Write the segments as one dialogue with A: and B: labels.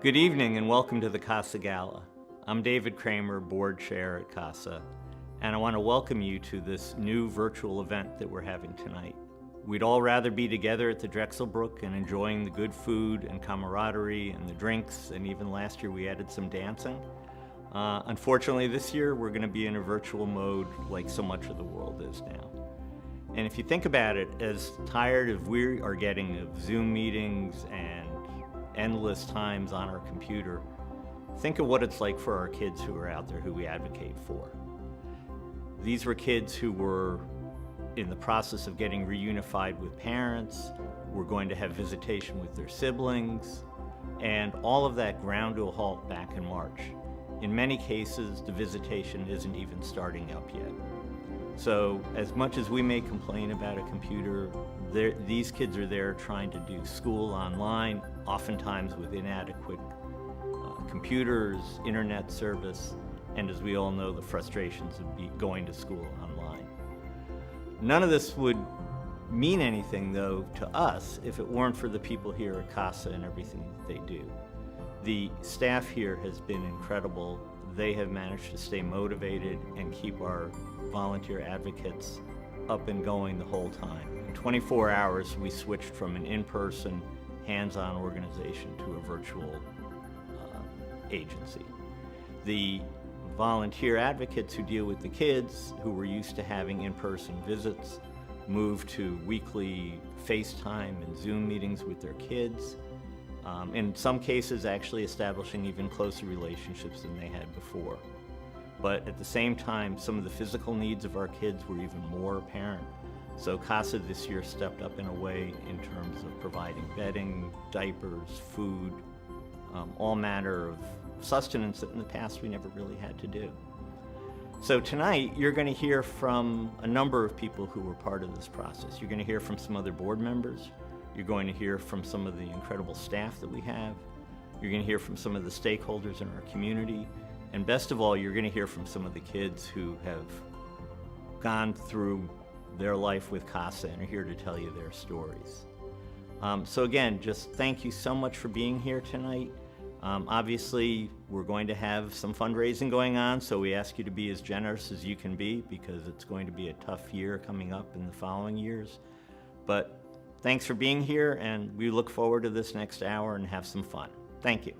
A: Good evening and welcome to the CASA Gala. I'm David Kramer, board chair at CASA, and I want to welcome you to this new virtual event that we're having tonight. We'd all rather be together at the Drexelbrook and enjoying the good food and camaraderie and the drinks, and even last year we added some dancing. Unfortunately, this year we're going to be in a virtual mode like so much of the world is now. And if you think about it, as tired as we are getting of Zoom meetings and endless times on our computer, think of what it's like for our kids who are out there who we advocate for. These were kids who were in the process of getting reunified with parents, were going to have visitation with their siblings, and all of that ground to a halt back in March. In many cases, the visitation isn't even starting up yet. So as much as we may complain about a computer, these kids are there trying to do school online, oftentimes with inadequate computers, internet service, and as we all know, the frustrations of going to school online. None of this would mean anything, though, to us if it weren't for the people here at CASA and everything that they do. The staff here has been incredible. They have managed to stay motivated and keep our volunteer advocates up and going the whole time. In 24 hours, we switched from an in-person, hands-on organization to a virtual agency. The volunteer advocates who deal with the kids, who were used to having in-person visits, moved to weekly FaceTime and Zoom meetings with their kids. In some cases, actually establishing even closer relationships than they had before. But at the same time, some of the physical needs of our kids were even more apparent. So CASA this year stepped up in a way in terms of providing bedding, diapers, food, all manner of sustenance that in the past we never really had to do. So tonight, you're going to hear from a number of people who were part of this process. You're going to hear from some other board members. You're going to hear from some of the incredible staff that we have. You're going to hear from some of the stakeholders in our community. And best of all, you're going to hear from some of the kids who have gone through their life with CASA and are here to tell you their stories. So again, just thank you so much for being here tonight. Obviously, we're going to have some fundraising going on, so we ask you to be as generous as you can be because it's going to be a tough year coming up in the following years. But thanks for being here, and we look forward to this next hour and have some fun. Thank you.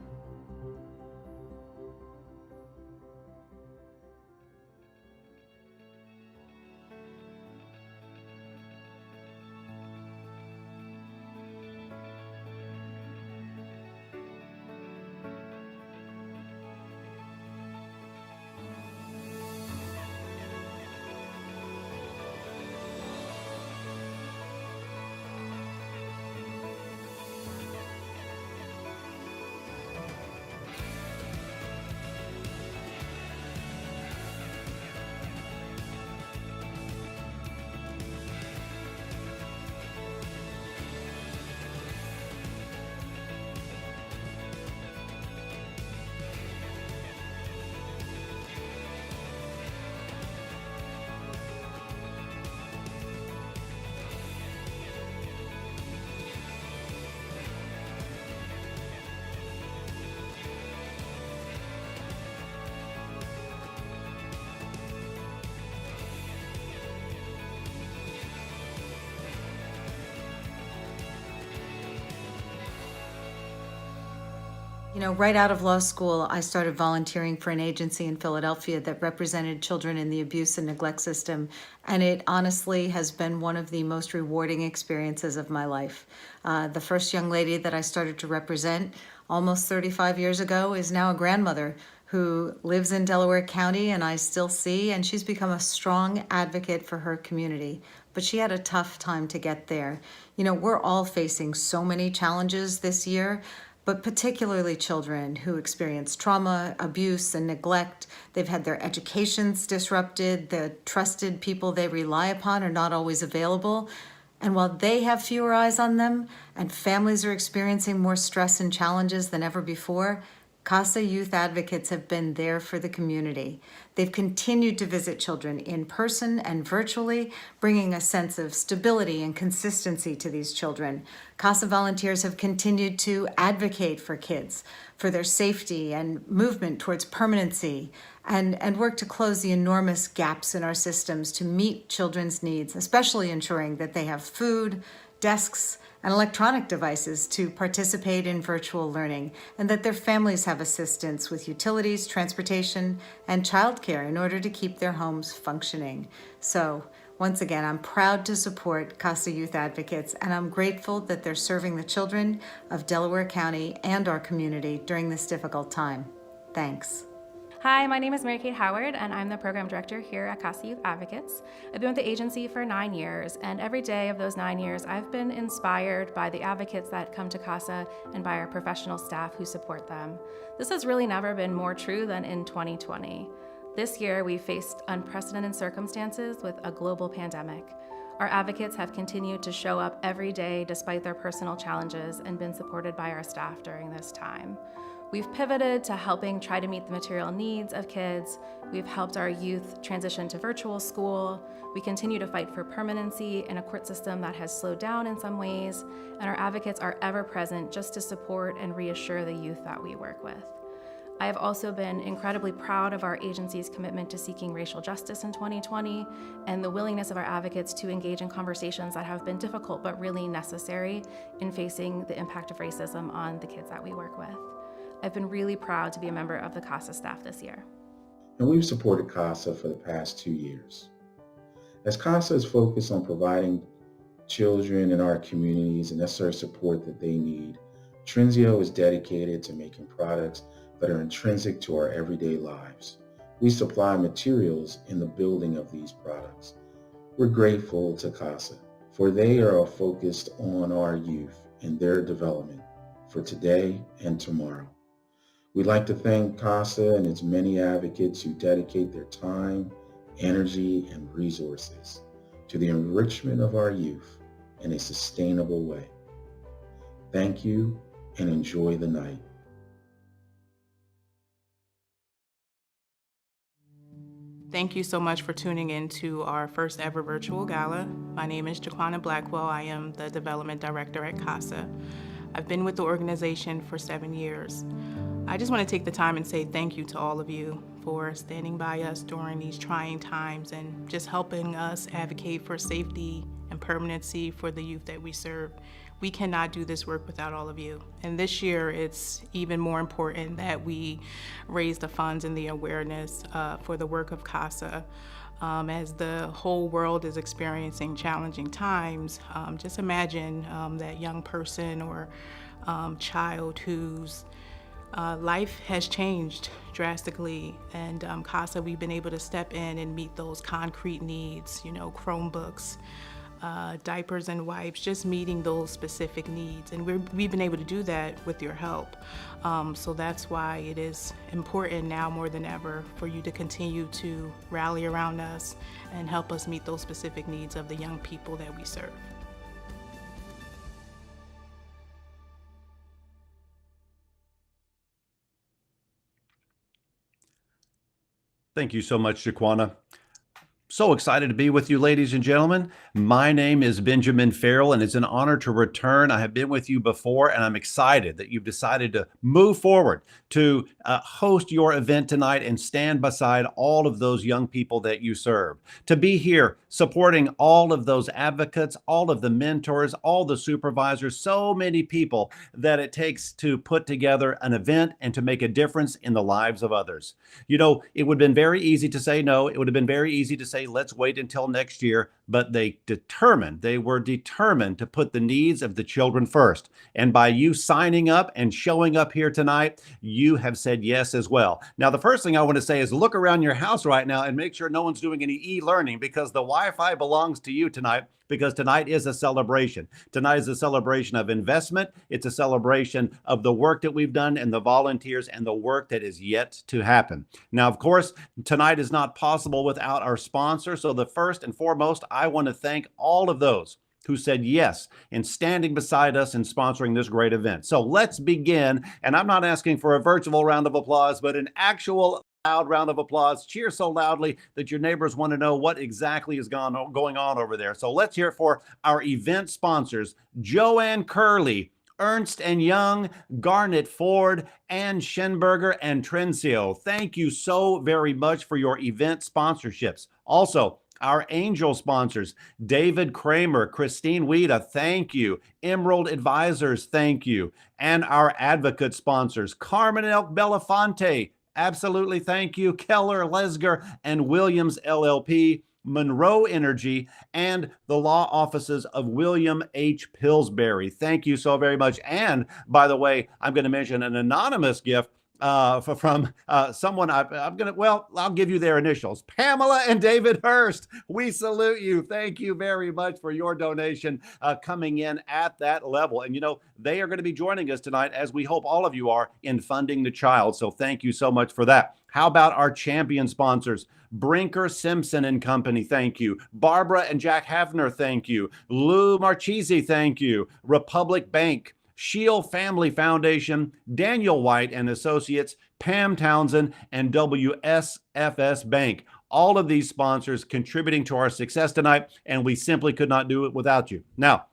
B: You know, right out of law school, I started volunteering for an agency in Philadelphia that represented children in the abuse and neglect system, and it honestly has been one of the most rewarding experiences of my life. The first young lady that I started to represent almost 35 years ago is now a grandmother who lives in Delaware County, and I still see, and she's become a strong advocate for her community. But she had a tough time to get there. You know, we're all facing so many challenges this year, but particularly children who experience trauma, abuse, and neglect. They've had their educations disrupted. The trusted people they rely upon are not always available. And while they have fewer eyes on them and families are experiencing more stress and challenges than ever before, CASA youth advocates have been there for the community. They've continued to visit children in person and virtually, bringing a sense of stability and consistency to these children. CASA volunteers have continued to advocate for kids, for their safety and movement towards permanency, and work to close the enormous gaps in our systems to meet children's needs, especially ensuring that they have food, desks, and electronic devices to participate in virtual learning, and that their families have assistance with utilities, transportation, and childcare in order to keep their homes functioning. So, once again, I'm proud to support CASA Youth Advocates, and I'm grateful that they're serving the children of Delaware County and our community during this difficult time. Thanks.
C: Hi, my name is Mary Kate Howard, and I'm the program director here at CASA Youth Advocates. I've been with the agency for 9 years, and every day of those 9 years, I've been inspired by the advocates that come to CASA and by our professional staff who support them. This has really never been more true than in 2020. This year, we faced unprecedented circumstances with a global pandemic. Our advocates have continued to show up every day despite their personal challenges and been supported by our staff during this time. We've pivoted to helping try to meet the material needs of kids. We've helped our youth transition to virtual school. We continue to fight for permanency in a court system that has slowed down in some ways, and our advocates are ever present just to support and reassure the youth that we work with. I have also been incredibly proud of our agency's commitment to seeking racial justice in 2020 and the willingness of our advocates to engage in conversations that have been difficult but really necessary in facing the impact of racism on the kids that we work with. I've been really proud to be a member of the CASA staff this year.
D: And we've supported CASA for the past 2 years. As CASA is focused on providing children in our communities the necessary support that they need, Trenzio is dedicated to making products that are intrinsic to our everyday lives. We supply materials in the building of these products. We're grateful to CASA, for they are focused on our youth and their development for today and tomorrow. We'd like to thank CASA and its many advocates who dedicate their time, energy, and resources to the enrichment of our youth in a sustainable way. Thank you and enjoy the night.
E: Thank you so much for tuning in to our first ever virtual gala. My name is Jaquana Blackwell. I am the development director at CASA. I've been with the organization for 7 years. I just want to take the time and say thank you to all of you for standing by us during these trying times and just helping us advocate for safety and permanency for the youth that we serve. We cannot do this work without all of you. And this year, it's even more important that we raise the funds and the awareness for the work of CASA. As the whole world is experiencing challenging times, just imagine that young person or child whose life has changed drastically, and CASA, we've been able to step in and meet those concrete needs, Chromebooks, diapers and wipes, just meeting those specific needs. And we've been able to do that with your help. So that's why it is important now more than ever for you to continue to rally around us and help us meet those specific needs of the young people that we serve.
F: Thank you so much, Jaquana. So excited to be with you, ladies and gentlemen. My name is Benjamin Farrell, and it's an honor to return. I have been with you before, and I'm excited that you've decided to move forward to host your event tonight and stand beside all of those young people that you serve. To be here supporting all of those advocates, all of the mentors, all the supervisors, so many people that it takes to put together an event and to make a difference in the lives of others. It would have been very easy to say no. It would have been very easy to say, let's wait until next year, but they were determined to put the needs of the children first. And by you signing up and showing up here tonight, you have said yes as well. Now, the first thing I want to say is look around your house right now and make sure no one's doing any e-learning, because the Wi-Fi belongs to you tonight, because tonight is a celebration. Tonight is a celebration of investment. It's a celebration of the work that we've done and the volunteers and the work that is yet to happen. Now, of course, tonight is not possible without our sponsor. So the first and foremost, I want to thank all of those who said yes in standing beside us and sponsoring this great event. So let's begin. And I'm not asking for a virtual round of applause, but an actual loud round of applause. Cheer so loudly that your neighbors want to know what exactly is going on over there. So let's hear it for our event sponsors, Joanne Curley, Ernst & Young, Garnet Ford, Ann Schenberger, and Trenzio. Thank you so very much for your event sponsorships. Also, our angel sponsors, David Kramer, Christine Weeda, thank you. Emerald Advisors, thank you. And our advocate sponsors, Carmen Elk Belafonte, absolutely thank you. Keller Lesger and Williams LLP, Monroe Energy, and the law offices of William H. Pillsbury. Thank you so very much. And by the way, I'm going to mention an anonymous gift from someone. I'll give you their initials. Pamela and David Hurst. We salute you. Thank you very much for your donation coming in at that level. And they are going to be joining us tonight, as we hope all of you are, in funding the child. So thank you so much for that. How about our champion sponsors? Brinker Simpson and Company, thank you. Barbara and Jack Havner, thank you. Lou Marchese, thank you. Republic Bank, Shield Family Foundation, Daniel White and Associates, Pam Townsend, and WSFS Bank. All of these sponsors contributing to our success tonight, and we simply could not do it without you. Now,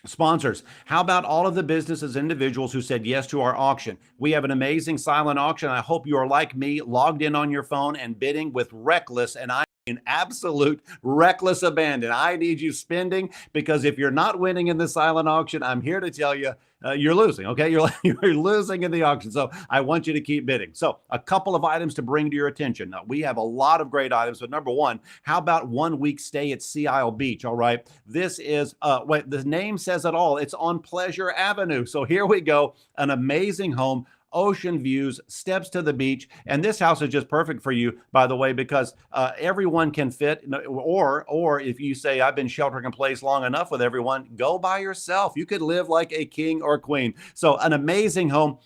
F: sponsors, how about all of the businesses, individuals who said yes to our auction? We have an amazing silent auction. I hope you are like me, logged in on your phone and bidding with reckless, and I mean absolute reckless abandon. I need you spending, because if you're not winning in the silent auction, I'm here to tell you, you're losing, okay? You're losing in the auction. So I want you to keep bidding. So a couple of items to bring to your attention. Now, we have a lot of great items, but number one, how about 1 week stay at Sea Isle Beach, all right? This is, the name says it all. It's on Pleasure Avenue. So here we go, an amazing home, ocean views, steps to the beach. And this house is just perfect for you, by the way, because everyone can fit. Or if you say, I've been sheltering in place long enough with everyone, go by yourself. You could live like a king or queen. So an amazing home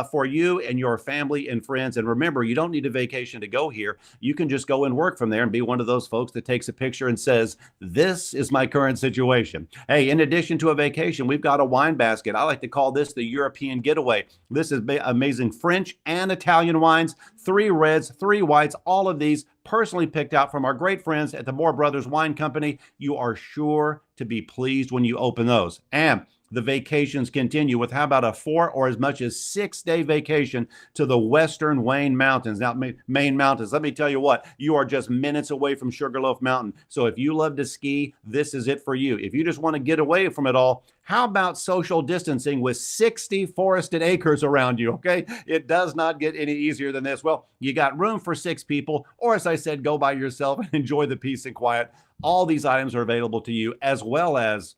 F: for you and your family and friends. And remember, you don't need a vacation to go here. You can just go and work from there and be one of those folks that takes a picture and says, this is my current situation. Hey, in addition to a vacation, we've got a wine basket. I like to call this the European getaway. This is amazing French and Italian wines, 3 reds, 3 whites, all of these personally picked out from our great friends at the Moore Brothers Wine Company. You are sure to be pleased when you open those. And the vacations continue with, how about a 4 or as much as 6-day vacation to the Western Wayne Mountains. Now, Maine Mountains, let me tell you what, you are just minutes away from Sugarloaf Mountain. So if you love to ski, this is it for you. If you just want to get away from it all, how about social distancing with 60 forested acres around you, okay? It does not get any easier than this. Well, you got room for 6 people, or as I said, go by yourself and enjoy the peace and quiet. All these items are available to you, as well as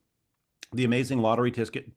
F: the amazing lottery ticket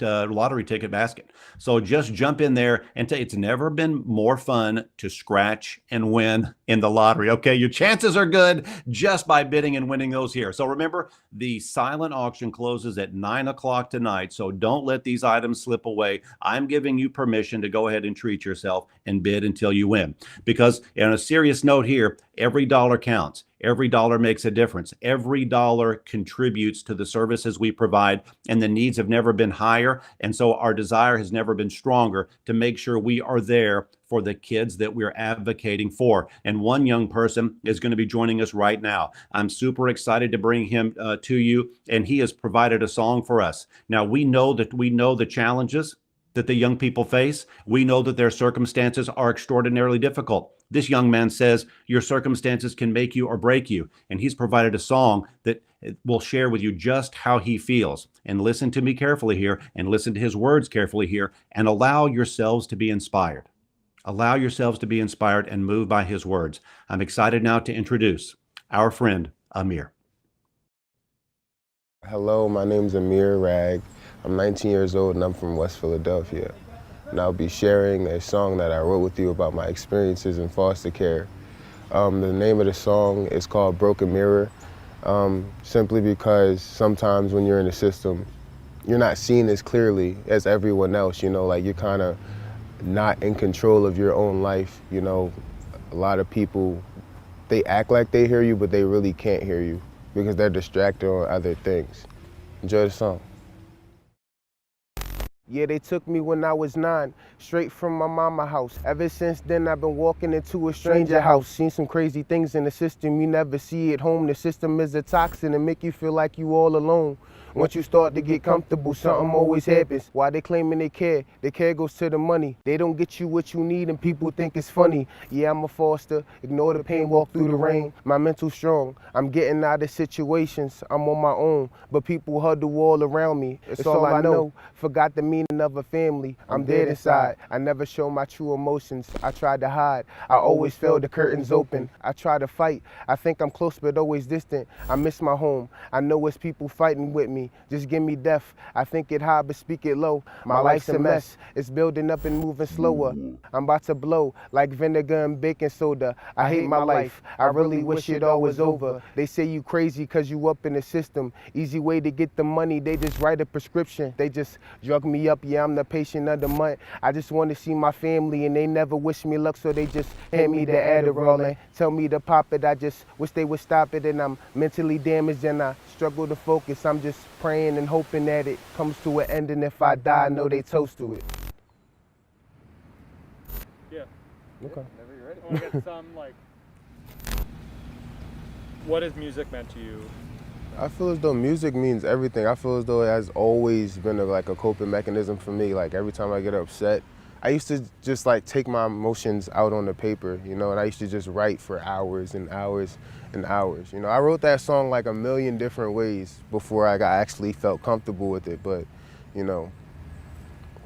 F: basket. So just jump in there and it's never been more fun to scratch and win in the lottery. Okay, your chances are good just by bidding and winning those here. So remember, the silent auction closes at 9 o'clock tonight. So don't let these items slip away. I'm giving you permission to go ahead and treat yourself and bid until you win. Because on a serious note here, every dollar counts. Every dollar makes a difference. Every dollar contributes to the services we provide, and the needs have never been higher. And so our desire has never been stronger to make sure we are there for the kids that we're advocating for. And one young person is going to be joining us right now. I'm super excited to bring him to you, and he has provided a song for us. Now, we know the challenges that the young people face. We know that their circumstances are extraordinarily difficult. This young man says your circumstances can make you or break you. And he's provided a song that will share with you just how he feels. And listen to me carefully here, and listen to his words carefully here, and allow yourselves to be inspired. Allow yourselves to be inspired and moved by his words. I'm excited now to introduce our friend, Amir.
G: Hello, my name's Amir Rag. I'm 19 years old and I'm from West Philadelphia. And I'll be sharing a song that I wrote with you about my experiences in foster care. The name of the song is called Broken Mirror, simply because sometimes when you're in the system, you're not seen as clearly as everyone else, like you're kind of not in control of your own life. A lot of people, they act like they hear you, but they really can't hear you because they're distracted on other things. Enjoy the song. Yeah, they took me when I was 9, straight from my mama house. Ever since then, I've been walking into a stranger house. Seen some crazy things in the system you never see at home. The system is a toxin and make you feel like you all alone. Once you start to get comfortable, something always happens. Why they claiming they care? The care goes to the money. They don't get you what you need and people think it's funny. Yeah, I'm a foster. Ignore the pain, walk through the rain. My mental strong. I'm getting out of situations. I'm on my own. But people huddle all around me. It's all I know. Forgot the meaning of a family. I'm dead inside. I never show my true emotions. I tried to hide. I always felt the curtains open. I try to fight. I think I'm close but always distant. I miss my home. I know it's people fighting with me. Just give me death. I think it high but speak it low. My life's a mess. It's building up and moving slower. I'm about to blow like vinegar and baking soda. I hate my life. I really wish it all was over. They say you crazy cause you up in the system. Easy way to get the money. They just write a prescription. They just drug me up. Yeah, I'm the patient of the month. I just want to see my family and they never wish me luck, so they just hand me the Adderall and tell me to pop it. I just wish they would stop it, and I'm mentally damaged and I struggle to focus. I'm just praying and hoping that it comes to an end, and if I die, I know they toast to it.
H: Yeah.
G: Okay.
H: Whenever you're ready. I want to get some, like, what has music meant to you?
G: I feel as though music means everything. I feel as though it has always been a coping mechanism for me. Like every time I get upset, I used to just take my emotions out on the paper, and I used to just write for hours and hours and hours. I wrote that song like a million different ways before I actually felt comfortable with it. But,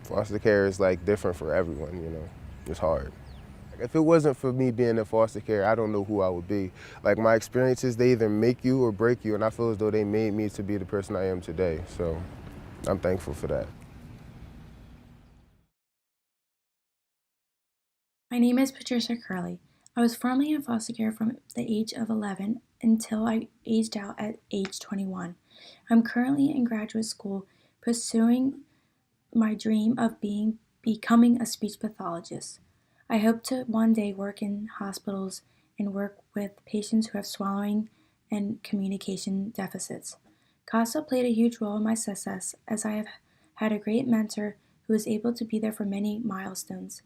G: foster care is different for everyone, It's hard. If it wasn't for me being in foster care, I don't know who I would be. My experiences, they either make you or break you, and I feel as though they made me to be the person I am today. So I'm thankful for that.
I: My name is Patricia Curley. I was formerly in foster care from the age of 11 until I aged out at age 21. I'm currently in graduate school pursuing my dream of becoming a speech pathologist. I hope to one day work in hospitals and work with patients who have swallowing and communication deficits. CASA played a huge role in my success, as I have had a great mentor who was able to be there for many milestones.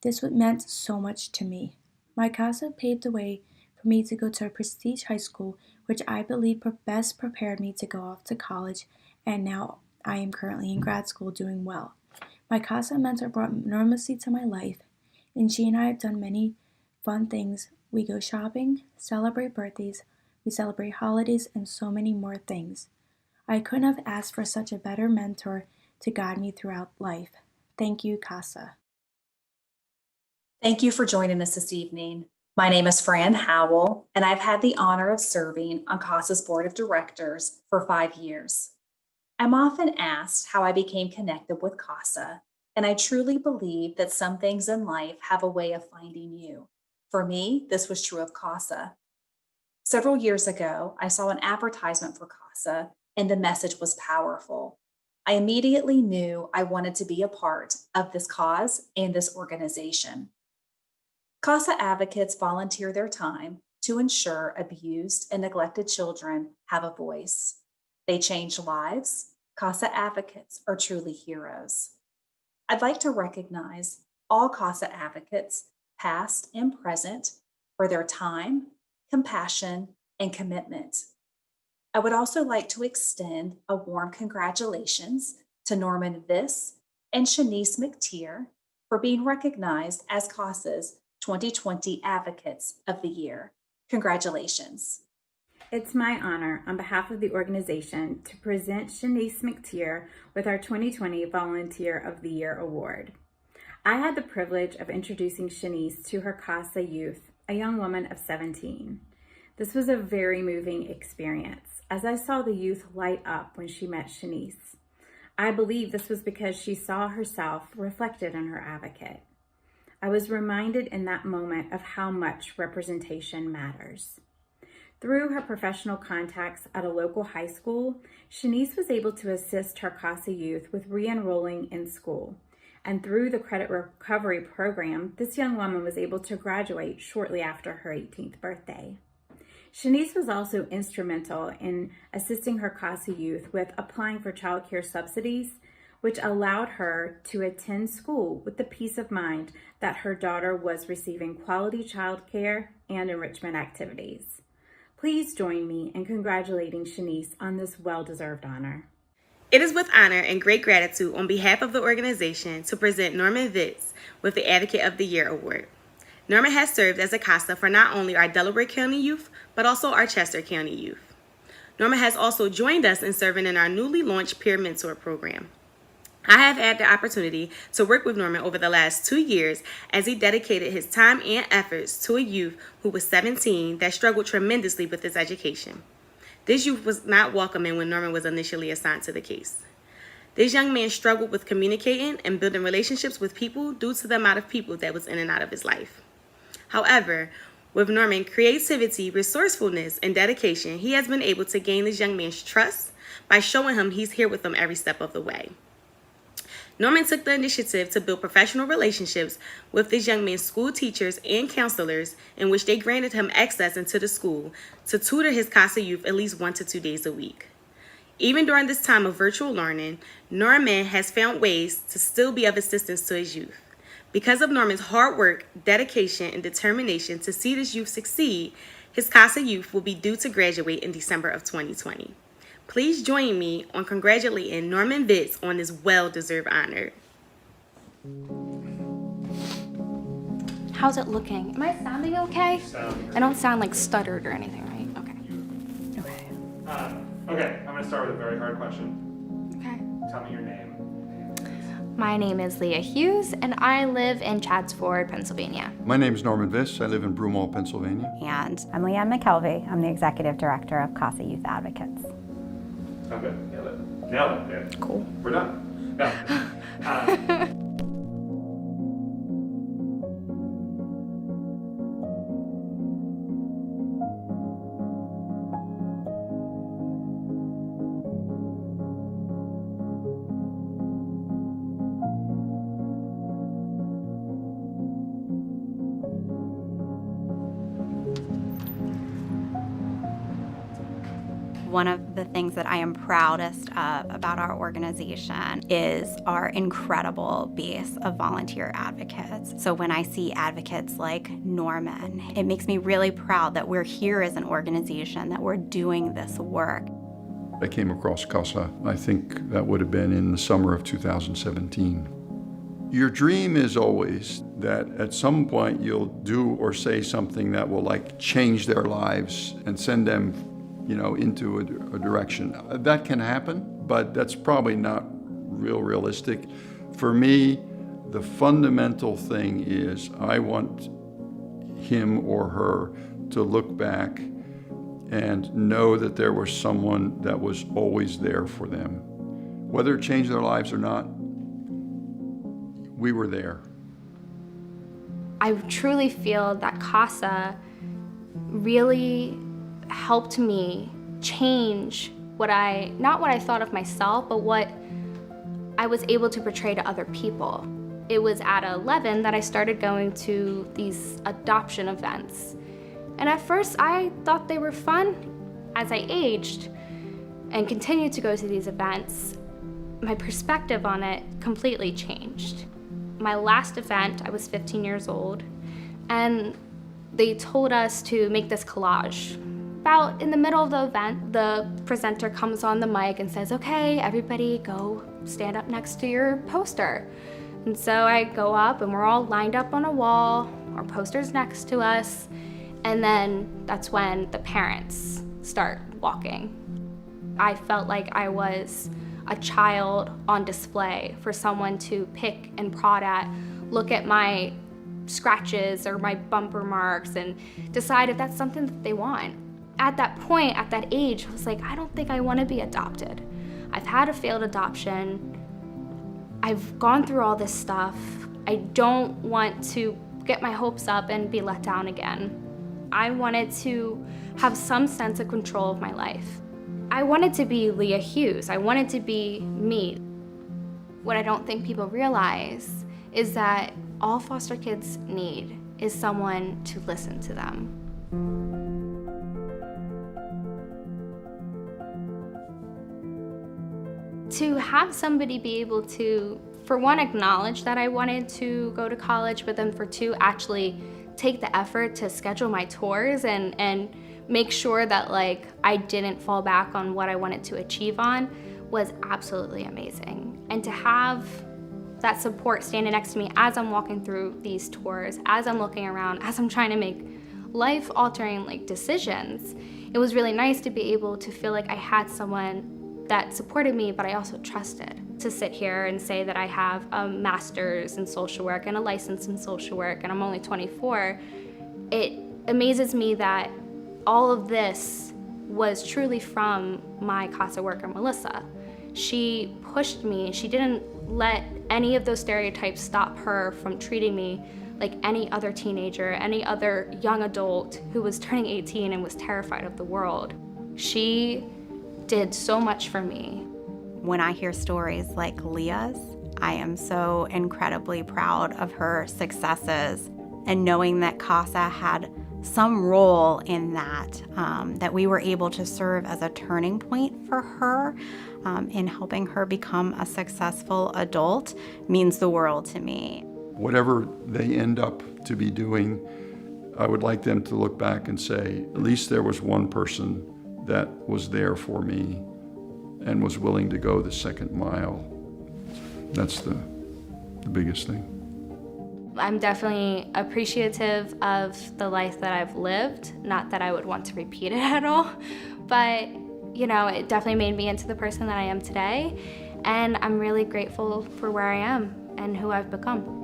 I: This meant so much to me. My CASA paved the way for me to go to a prestige high school, which I believe best prepared me to go off to college, and now I am currently in grad school doing well. My CASA mentor brought normalcy to my life, and she and I have done many fun things. We go shopping, celebrate birthdays, we celebrate holidays, and so many more things. I couldn't have asked for such a better mentor to guide me throughout life. Thank you, CASA.
J: Thank you for joining us this evening. My name is Fran Howell, and I've had the honor of serving on CASA's board of directors for 5 years. I'm often asked how I became connected with CASA, and I truly believe that some things in life have a way of finding you. For me, this was true of CASA. Several years ago, I saw an advertisement for CASA, and the message was powerful. I immediately knew I wanted to be a part of this cause and this organization. CASA advocates volunteer their time to ensure abused and neglected children have a voice. They change lives. CASA advocates are truly heroes. I'd like to recognize all CASA advocates, past and present, for their time, compassion, and commitment. I would also like to extend a warm congratulations to Norman Viss and Shanice McTeer for being recognized as CASA's 2020 Advocates of the Year. Congratulations.
K: It's my honor, on behalf of the organization, to present Shanice McTeer with our 2020 Volunteer of the Year Award. I had the privilege of introducing Shanice to her CASA youth, a young woman of 17. This was a very moving experience, as I saw the youth light up when she met Shanice. I believe this was because she saw herself reflected in her advocate. I was reminded in that moment of how much representation matters. Through her professional contacts at a local high school, Shanice was able to assist her CASA youth with re-enrolling in school. And through the credit recovery program, this young woman was able to graduate shortly after her 18th birthday. Shanice was also instrumental in assisting her CASA youth with applying for child care subsidies, which allowed her to attend school with the peace of mind that her daughter was receiving quality child care and enrichment activities. Please join me in congratulating Shanice on this well-deserved honor.
L: It is with honor and great gratitude on behalf of the organization to present Norman Vitz with the Advocate of the Year Award. Norman has served as a CASA for not only our Delaware County youth, but also our Chester County youth. Norman has also joined us in serving in our newly launched Peer Mentor program. I have had the opportunity to work with Norman over the last 2 years as he dedicated his time and efforts to a youth who was 17 that struggled tremendously with his education. This youth was not welcoming when Norman was initially assigned to the case. This young man struggled with communicating and building relationships with people due to the amount of people that was in and out of his life. However, with Norman's creativity, resourcefulness, and dedication, he has been able to gain this young man's trust by showing him he's here with him every step of the way. Norman took the initiative to build professional relationships with this young man's school teachers and counselors, in which they granted him access into the school to tutor his CASA youth at least 1 to 2 days a week. Even during this time of virtual learning, Norman has found ways to still be of assistance to his youth. Because of Norman's hard work, dedication, and determination to see this youth succeed, his CASA youth will be due to graduate in December of 2020. Please join me on congratulating Norman Vitz on this well-deserved honor.
C: How's it looking? Am I sounding okay? I don't sound like stuttered or anything, right?
H: Okay, I'm going to start with a very hard question.
C: Okay.
H: Tell me your name.
M: My name is Leah Hughes, and I live in Chadsford, Pennsylvania.
N: My name is Norman Viss. I live in Broomall, Pennsylvania.
O: And I'm Leanne McKelvey. I'm the Executive Director of CASA Youth Advocates.
H: Okay, nailed it. Nailed it. Yeah.
C: Cool.
H: We're done. No.
O: One of the things that I am proudest of about our organization is our incredible base of volunteer advocates. So when I see advocates like Norman, it makes me really proud that we're here as an organization, that we're doing this work.
N: I came across CASA, I think that would have been in the summer of 2017. Your dream is always that at some point you'll do or say something that will change their lives and send them into a direction. That can happen, but that's probably not realistic. For me, the fundamental thing is I want him or her to look back and know that there was someone that was always there for them. Whether it changed their lives or not, we were there.
M: I truly feel that CASA really helped me change not what I thought of myself, but what I was able to portray to other people. It was at 11 that I started going to these adoption events. And at first I thought they were fun. As I aged and continued to go to these events, my perspective on it completely changed. My last event, I was 15 years old, and they told us to make this collage. About in the middle of the event, the presenter comes on the mic and says, okay, everybody go stand up next to your poster. And so I go up and we're all lined up on a wall, our poster's next to us, and then that's when the parents start walking. I felt like I was a child on display for someone to pick and prod at, look at my scratches or my bumper marks and decide if that's something that they want. At that point, at that age, I was like, I don't think I want to be adopted. I've had a failed adoption. I've gone through all this stuff. I don't want to get my hopes up and be let down again. I wanted to have some sense of control of my life. I wanted to be Leah Hughes. I wanted to be me. What I don't think people realize is that all foster kids need is someone to listen to them. to have somebody be able to, for one, acknowledge that I wanted to go to college, but then for two, actually take the effort to schedule my tours and make sure that like I didn't fall back on what I wanted to achieve on was absolutely amazing. And to have that support standing next to me as I'm walking through these tours, as I'm looking around, as I'm trying to make life-altering like decisions, it was really nice to be able to feel like I had someone that supported me, but I also trusted. To sit here and say that I have a master's in social work and a license in social work and I'm only 24, it amazes me that all of this was truly from my CASA worker, Melissa. She pushed me. She didn't let any of those stereotypes stop her from treating me like any other teenager, any other young adult who was turning 18 and was terrified of the world. She did so much for me.
O: When I hear stories like Leah's, I am so incredibly proud of her successes, and knowing that CASA had some role in that, that we were able to serve as a turning point for her in helping her become a successful adult means the world to me.
N: Whatever they end up to be doing, I would like them to look back and say, at least there was one person that was there for me and was willing to go the second mile. That's the biggest thing.
M: I'm definitely appreciative of the life that I've lived. Not that I would want to repeat it at all, but you know, it definitely made me into the person that I am today. And I'm really grateful for where I am and who I've become.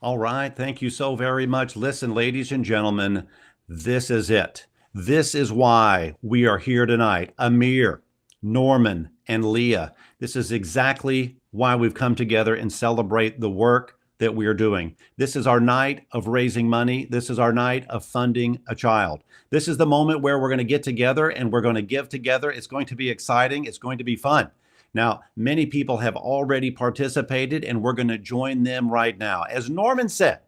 F: All right. Thank you so very much. Listen, ladies and gentlemen, this is it. This is why we are here tonight. Amir, Norman, and Leah. This is exactly why we've come together and celebrate the work that we are doing. This is our night of raising money. This is our night of funding a child. This is the moment where we're going to get together and we're going to give together. It's going to be exciting. It's going to be fun. Now, many people have already participated, and we're going to join them right now. As Norman said,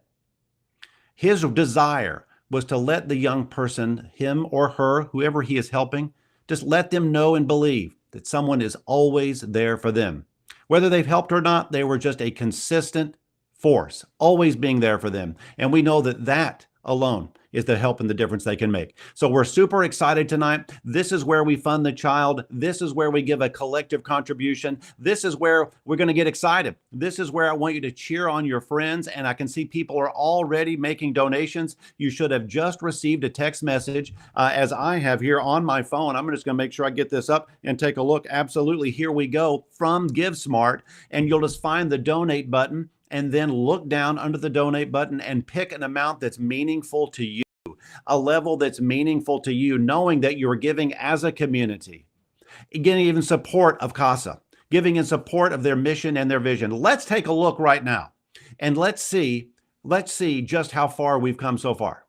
F: his desire was to let the young person, him or her, whoever he is helping, just let them know and believe that someone is always there for them. Whether they've helped or not, they were just a consistent force, always being there for them. And we know that that alone is the help and the difference they can make. So we're super excited tonight. This is where we fund the child. This is where we give a collective contribution. This is where we're going to get excited. This is where I want you to cheer on your friends. And I can see people are already making donations. You should have just received a text message as I have here on my phone. I'm just going to make sure I get this up and take a look. Absolutely. Here we go from GiveSmart. And you'll just find the donate button, and then look down under the donate button and pick an amount that's meaningful to you, a level that's meaningful to you, knowing that you're giving as a community, getting even support of CASA, giving in support of their mission and their vision. Let's take a look right now and let's see just how far we've come so far.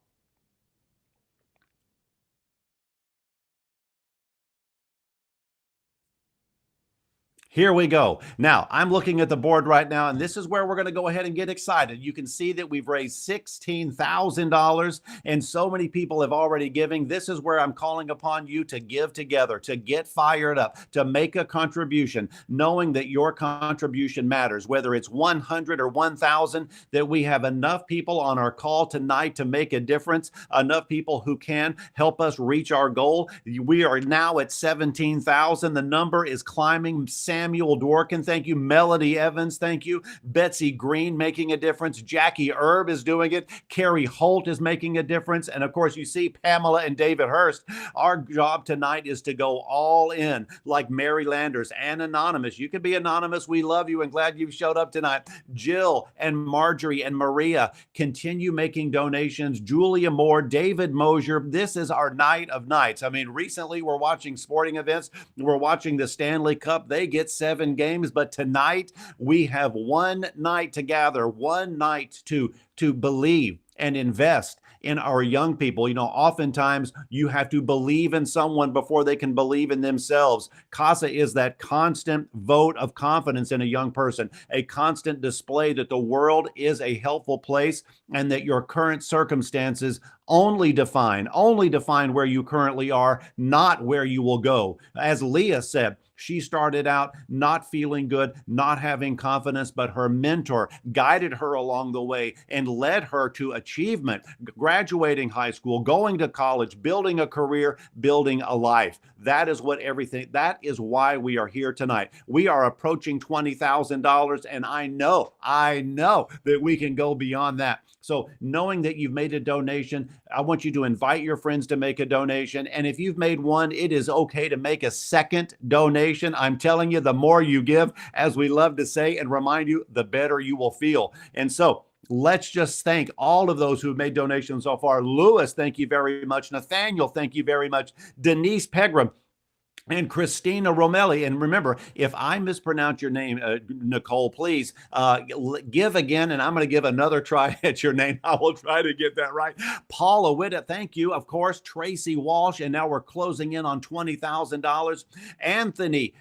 F: Here we go. Now, I'm looking at the board right now, and this is where we're going to go ahead and get excited. You can see that we've raised $16,000, and so many people have already given. This is where I'm calling upon you to give together, to get fired up, to make a contribution, knowing that your contribution matters, whether it's 100 or 1,000, that we have enough people on our call tonight to make a difference, enough people who can help us reach our goal. We are now at 17,000. The number is climbing. Samuel Dworkin, thank you. Melody Evans, thank you. Betsy Green making a difference. Jackie Erb is doing it. Carrie Holt is making a difference. And of course, you see Pamela and David Hurst. Our job tonight is to go all in like Mary Landers and Anonymous. You can be anonymous. We love you and glad you showed up tonight. Jill and Marjorie and Maria continue making donations. Julia Moore, David Mosier. This is our night of nights. I mean, recently we're watching sporting events. We're watching the Stanley Cup. They get 7 games, but tonight we have one night to gather, one night to believe and invest in our young people. You know, oftentimes you have to believe in someone before they can believe in themselves. CASA is that constant vote of confidence in a young person, a constant display that the world is a helpful place and that your current circumstances only define where you currently are, not where you will go. As Leah said, she started out not feeling good, not having confidence, but her mentor guided her along the way and led her to achievement, graduating high school, going to college, building a career, building a life. That is why we are here tonight. We are approaching $20,000, and I know that we can go beyond that. So knowing that you've made a donation, I want you to invite your friends to make a donation. And if you've made one, it is okay to make a second donation. I'm telling you, the more you give, as we love to say and remind you, the better you will feel. And so let's just thank all of those who've made donations so far. Lewis, thank you very much. Nathaniel, thank you very much. Denise Pegram, and Christina Romelli. And remember, if I mispronounce your name, Nicole, please give again, and I'm going to give another try at your name. I will try to get that right. Paula Witta, thank you. Of course, Tracy Walsh, and now we're closing in on $20,000. Anthony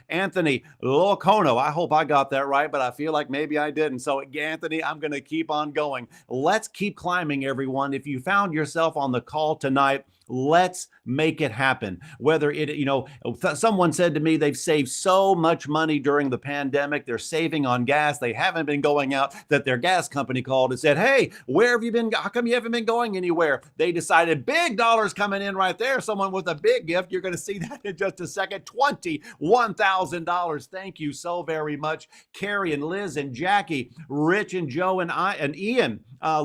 F: Locono, I hope I got that right, but I feel like maybe I didn't. So Anthony, I'm going to keep on going. Let's keep climbing, everyone. If you found yourself on the call tonight, let's make it happen. Whether someone said to me they've saved so much money during the pandemic, they're saving on gas, they haven't been going out, that their gas company called and said, hey, where have you been? How come you haven't been going anywhere? They decided big dollars coming in right there. Someone with a big gift. You're going to see that in just a second. $21,000. Thank you so very much. Carrie and Liz and Jackie, Rich and Joe and Ian.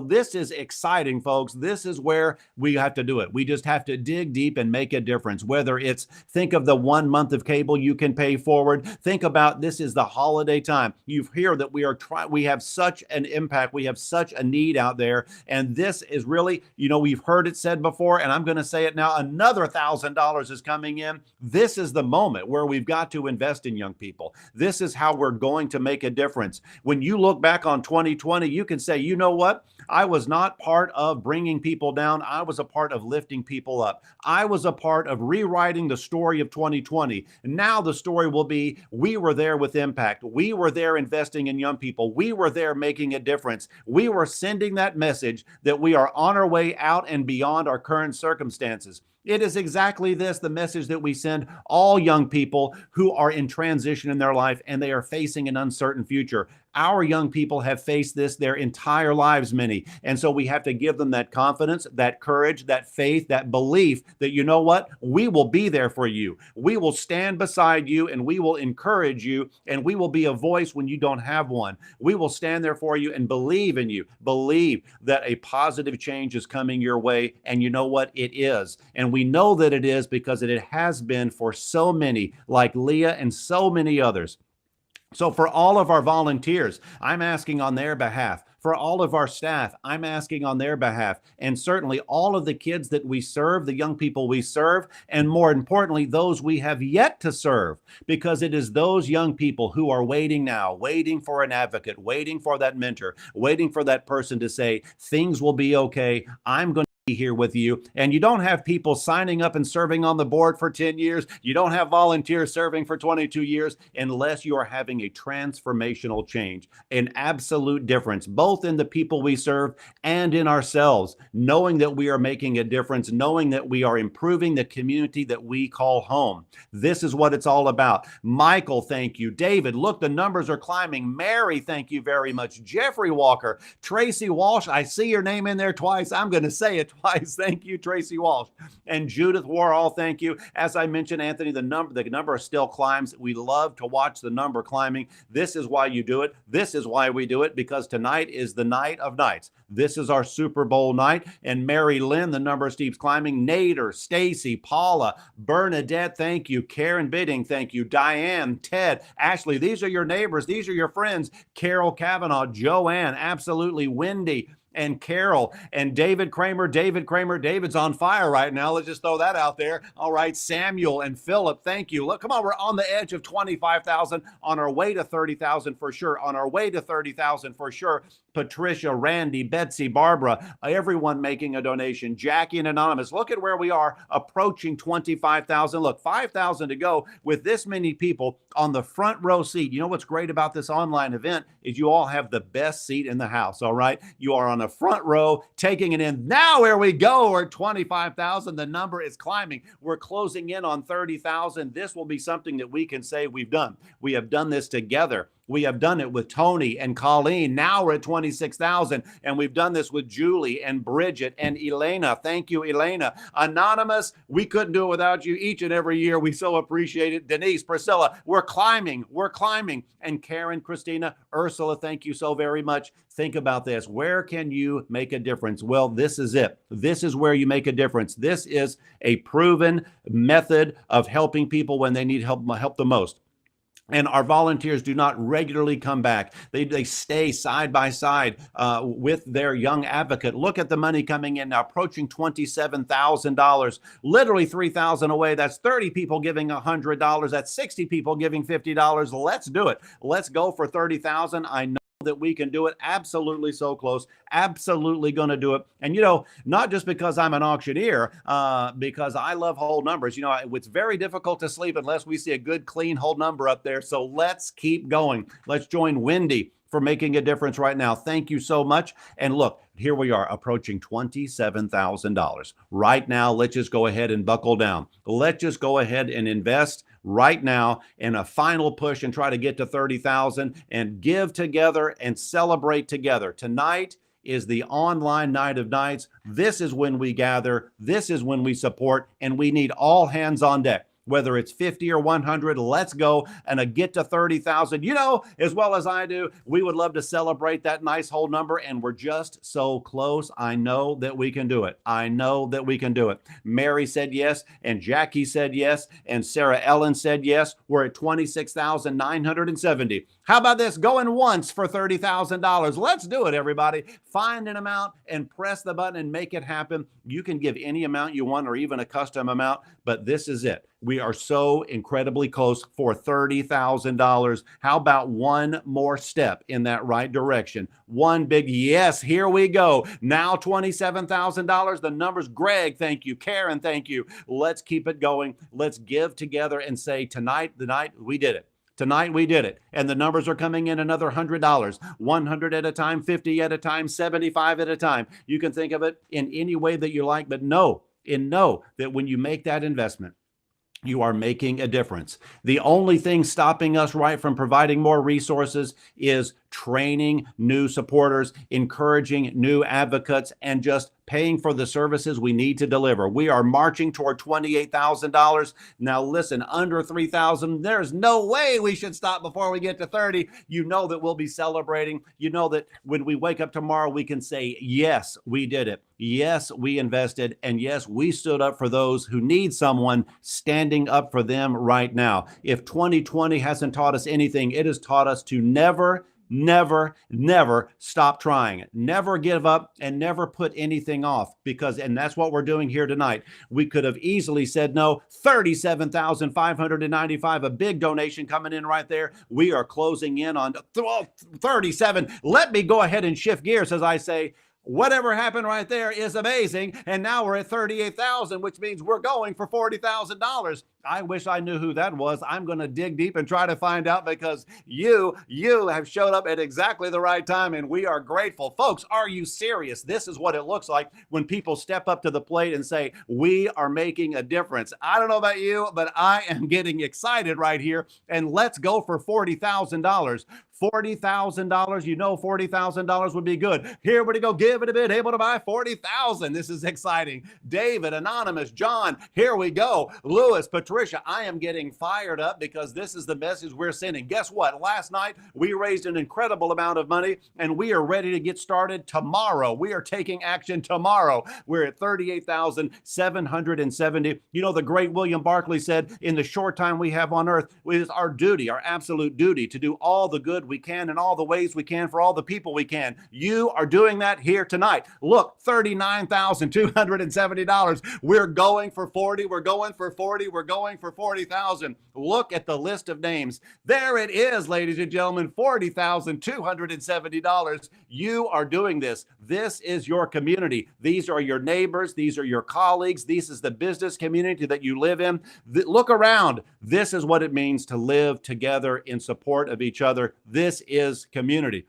F: This is exciting, folks. This is where we have to do it. We just have to dig deep and make a difference. Whether it's, think of the 1 month of cable you can pay forward. Think about, this is the holiday time. You hear that we have such an impact. We have such a need out there. And this is really, we've heard it said before, and I'm going to say it now, another $1,000 is coming in. This is the moment where we've got to invest in young people. This is how we're going to make a difference. When you look back on 2020, you can say, you know what? I was not part of bringing people down. I was a part of lifting people up. I was a part of rewriting the story of 2020. Now the story will be, we were there with impact. We were there investing in young people. We were there making a difference. We were sending that message that we are on our way out and beyond our current circumstances. It is exactly this, the message that we send all young people who are in transition in their life and they are facing an uncertain future. Our young people have faced this their entire lives, many. And so we have to give them that confidence, that courage, that faith, that belief that, you know what, we will be there for you. We will stand beside you and we will encourage you, and we will be a voice when you don't have one. We will stand there for you and believe in you. Believe that a positive change is coming your way. And you know what? It is. And we know that it is because it has been for so many, like Leah and so many others. So for all of our volunteers, I'm asking on their behalf. For all of our staff, I'm asking on their behalf. And certainly all of the kids that we serve, the young people we serve, and more importantly, those we have yet to serve, because it is those young people who are waiting now, waiting for an advocate, waiting for that mentor, waiting for that person to say, things will be okay. I'm going to be here with you. And you don't have people signing up and serving on the board for 10 years. You don't have volunteers serving for 22 years unless you are having a transformational change, an absolute difference, both in the people we serve and in ourselves, knowing that we are making a difference, knowing that we are improving the community that we call home. This is what it's all about. Michael, thank you. David, look, the numbers are climbing. Mary, thank you very much. Jeffrey Walker, Tracy Walsh, I see your name in there twice. I'm going to say it twice. Thank you, Tracy Walsh. And Judith Warhol, thank you. As I mentioned, Anthony, the number still climbs. We love to watch the number climbing. This is why you do it. This is why we do it, because tonight is the night of nights. This is our Super Bowl night. And Mary Lynn, the number keeps climbing. Nader, Stacy, Paula, Bernadette, thank you. Karen Bidding, thank you. Diane, Ted, Ashley, these are your neighbors. These are your friends. Carol Kavanaugh, Joanne, absolutely. Wendy, and Carol, and David Kramer. David's on fire right now. Let's just throw that out there. All right, Samuel and Philip, thank you. Look, come on, we're on the edge of 25,000, on our way to 30,000 for sure. On our way to 30,000 for sure. Patricia, Randy, Betsy, Barbara, everyone making a donation. Jackie and Anonymous. Look at where we are, approaching 25,000. Look, 5,000 to go with this many people on the front row seat. You know what's great about this online event is you all have the best seat in the house, all right? You are on the front row taking it in. Now here we go. We're at 25,000. The number is climbing. We're closing in on 30,000. This will be something that we can say we've done. We have done this together. We have done it with Tony and Colleen. Now we're at 26,000, and we've done this with Julie and Bridget and Elena. Thank you, Elena. Anonymous, we couldn't do it without you each and every year. We so appreciate it. Denise, Priscilla, we're climbing. And Karen, Christina, Ursula, thank you so very much. Think about this. Where can you make a difference? Well, this is it. This is where you make a difference. This is a proven method of helping people when they need help the most. And our volunteers do not regularly come back. They stay side by side with their young advocate. Look at the money coming in now, approaching $27,000, literally 3,000 away. That's 30 people giving $100. That's 60 people giving $50. Let's do it. Let's go for 30,000. I know that we can do it. Absolutely so close. Absolutely going to do it. And, you know, not just because I'm an auctioneer, because I love whole numbers. You know, it's very difficult to sleep unless we see a good, clean whole number up there. So let's keep going. Let's join Wendy for making a difference right now. Thank you so much. And look, here we are approaching $27,000. Right now, let's just go ahead and buckle down. Let's just go ahead and invest right now in a final push and try to get to 30,000 and give together and celebrate together. Tonight is the online night of nights. This is when we gather. This is when we support, and we need all hands on deck. Whether it's 50 or 100, let's go and get to 30,000. You know, as well as I do, we would love to celebrate that nice whole number, and we're just so close. I know that we can do it. I know that we can do it. Mary said yes, and Jackie said yes, and Sarah Ellen said yes. We're at 26,970. How about this? Going once for $30,000. Let's do it, everybody. Find an amount and press the button and make it happen. You can give any amount you want or even a custom amount, but this is it. We are so incredibly close for $30,000. How about one more step in that right direction? One big yes, here we go. Now $27,000. The numbers, Greg, thank you. Karen, thank you. Let's keep it going. Let's give together and say tonight, the night, we did it. Tonight we did it. And the numbers are coming in another $100, 100 at a time, 50 at a time, 75 at a time. You can think of it in any way that you like, but know that when you make that investment, you are making a difference. The only thing stopping us right from providing more resources is training new supporters, encouraging new advocates, and just paying for the services we need to deliver. We are marching toward $28,000. Now listen, under 3,000, there's no way we should stop before we get to 30. You know that we'll be celebrating. You know that when we wake up tomorrow, we can say, yes, we did it. Yes, we invested. And yes, we stood up for those who need someone standing up for them right now. If 2020 hasn't taught us anything, it has taught us to never stop trying. Never give up and never put anything off, and that's what we're doing here tonight. We could have easily said no. 37,595, a big donation coming in right there. We are closing in on 37. Let me go ahead and shift gears as I say, whatever happened right there is amazing. And now we're at 38,000, which means we're going for $40,000. I wish I knew who that was. I'm going to dig deep and try to find out, because you have showed up at exactly the right time, and we are grateful. Folks, are you serious? This is what it looks like when people step up to the plate and say, we are making a difference. I don't know about you, but I am getting excited right here, and let's go for $40,000. $40,000, you know $40,000 would be good. Here we go, give it a bit, able to buy 40,000. This is exciting. David, Anonymous, John, here we go. Lewis, Patricia, I am getting fired up because this is the message we're sending. Guess what? Last night, we raised an incredible amount of money, and we are ready to get started tomorrow. We are taking action tomorrow. We're at 38,770. You know, the great William Barclay said, in the short time we have on earth, it is our duty, our absolute duty, to do all the good we can in all the ways we can for all the people we can. You are doing that here tonight. Look, $39,270. We're going for 40. We're going for 40. We're going for 40,000. Look at the list of names. There it is, ladies and gentlemen, $40,270. You are doing this. This is your community. These are your neighbors. These are your colleagues. This is the business community that you live in. Look around. This is what it means to live together in support of each other. This is community.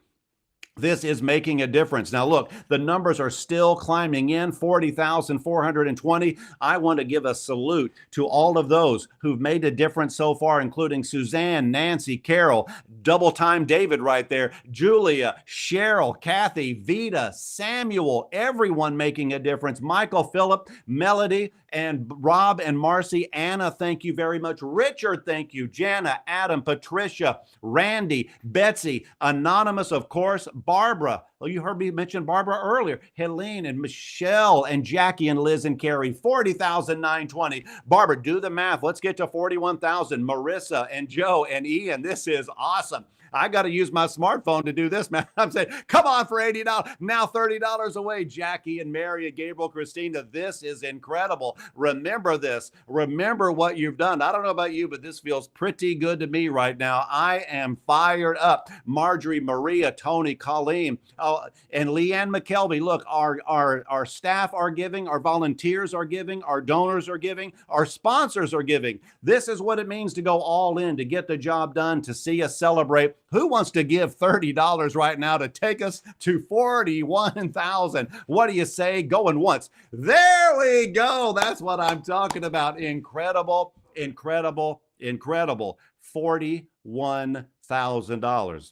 F: This is making a difference. Now, look, the numbers are still climbing in, 40,420. I want to give a salute to all of those who've made a difference so far, including Suzanne, Nancy, Carol, double time David right there, Julia, Cheryl, Kathy, Vita, Samuel, everyone making a difference. Michael, Philip, Melody, and Rob and Marcy. Anna, thank you very much. Richard, thank you. Jana, Adam, Patricia, Randy, Betsy, Anonymous, of course, Barbara. Well, you heard me mention Barbara earlier. Helene and Michelle and Jackie and Liz and Carrie. 40,920. Barbara, do the math. Let's get to 41,000. Marissa and Joe and Ian. This is awesome. I got to use my smartphone to do this, man. I'm saying, come on for $80. Now $30 away. Jackie and Mary and Gabriel, Christina. This is incredible. Remember this. Remember what you've done. I don't know about you, but this feels pretty good to me right now. I am fired up. Marjorie, Maria, Tony, Colleen, and Leanne McKelvey. Look, our staff are giving, our volunteers are giving, our donors are giving, our sponsors are giving. This is what it means to go all in, to get the job done, to see us celebrate. Who wants to give $30 right now to take us to 41,000? What do you say? Going once. There we go. That's what I'm talking about. Incredible, incredible, incredible. $41,000.